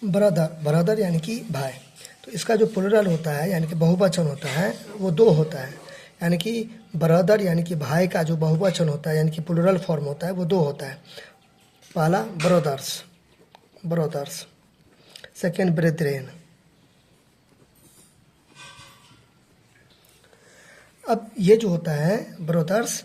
Brother, brother यानी कि भाई। तो इसका जो प्लुरल होता है यानी कि बहुवचन होता है वो दो होता है। यानी कि ब्रदर यानी कि भाई का जो बहुवचन होता है यानी कि प्लुरल फॉर्म होता है वो दो होता है। पहला ब्रदर्स, ब्रदर्स। सेकेंड ब्रेथरेन। अब ये जो होता है ब्रदर्स,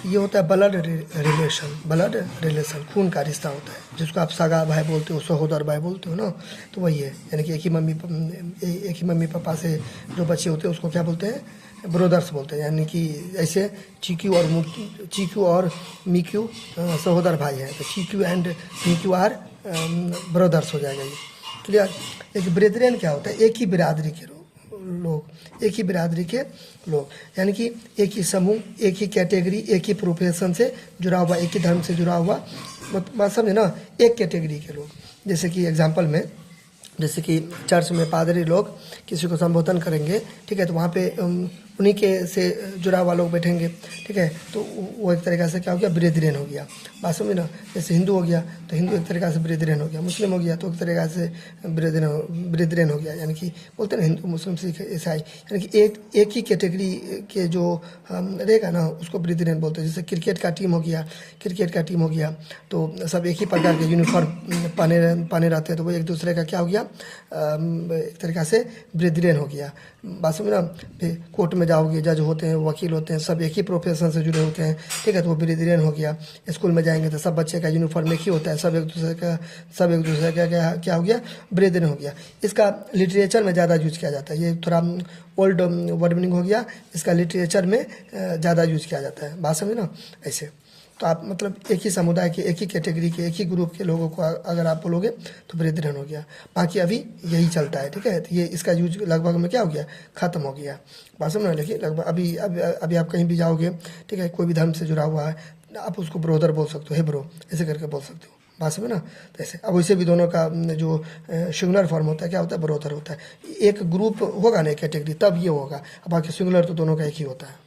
ये होता है ब्लड रिलेशन, ब्लड रिलेशन, खून का रिश्ता होता है, जिसको आप सगा भाई बोलते हो, सहोदर भाई बोलते हो ना, तो वही है। यानी कि एक ही मम्मी पापा से जो बच्चे होते हैं उसको क्या बोलते हैं, ब्रदर्स बोलते हैं। यानी कि ऐसे चीक्यू और मीक्यू सहोदर भाई हैं, तो चीक्यू एंड मीक्यू आर ब्रदर्स हो जाएगा ये, क्लियर। एक ब्रेदरेन क्या होता है, एक ही बिरादरी के लोग, एक ही बिरादरी के लोग, यानी कि एक ही समूह, एक ही कैटेगरी, एक ही प्रोफेशन से जुड़ा हुआ, एक ही धर्म से जुड़ा हुआ, बात समझे ना, एक कैटेगरी के लोग। जैसे कि एग्जांपल में, जैसे कि चर्च में पादरी लोग किसी को संबोधन करेंगे, ठीक है, तो वहाँ पे उन्हीं के से जुड़ा हुआ लोग बैठेंगे, ठीक है, तो वो एक तरीक़ा से क्या हो गया, ब्रेदरेन हो गया। बात समझे ना। जैसे हिंदू हो गया तो हिंदू एक तरीक़ा से ब्रेदरेन हो गया, मुस्लिम हो गया तो एक तरीक़ा से ब्रेदरेन हो गया। यानी कि बोलते हैं ना हिंदू मुस्लिम सिख ईसाई, यानी कि एक ही कैटेगरी के जो रहेगा ना उसको ब्रेदरेन बोलते हैं। जैसे क्रिकेट का टीम हो गया तो सब एक ही प्रकार के यूनिफॉर्म पहने रहते हैं, तो वो एक दूसरे का क्या हो गया, एक तरीक़ा से ब्रेदरेन हो गया। बात समझ ना। फिर कोर्ट में जाओगे, जज होते हैं, वकील होते हैं, सब एक ही प्रोफेशन से जुड़े होते हैं, ठीक है, तो वो ब्रेदरेन हो गया। स्कूल में जाएंगे तो सब बच्चे का यूनिफॉर्म एक ही होता है, सब एक दूसरे का क्या हो गया, ब्रेदरेन हो गया। इसका लिटरेचर में ज़्यादा यूज किया जाता है, ये थोड़ा ओल्ड वर्ड मीनिंग हो गया, इसका लिटरेचर में ज़्यादा यूज किया जाता है। बात समझे ना। ऐसे तो आप मतलब एक ही समुदाय के, एक ही कैटेगरी के, एक ही ग्रुप के लोगों को अगर आप बोलोगे तो ब्रेदरेन हो गया। बाकी अभी यही चलता है, ठीक है, तो ये इसका यूज लगभग में क्या हो गया, ख़त्म हो गया। बात समझ ना। देखिए लगभग अभी आप कहीं भी जाओगे, ठीक है, कोई भी धर्म से जुड़ा हुआ है, आप उसको ब्रोदर बोल सकते हो, हे ब्रो ऐसे करके बोल सकते हो। बात समझ ना। तो ऐसे अब वैसे भी दोनों का जो सिंगुलर फॉर्म होता है क्या होता है, ब्रोदर होता है। एक ग्रुप होगा ना, एक कैटेगरी, तब ये होगा, बाकी सिंगुलर तो दोनों का एक ही होता है।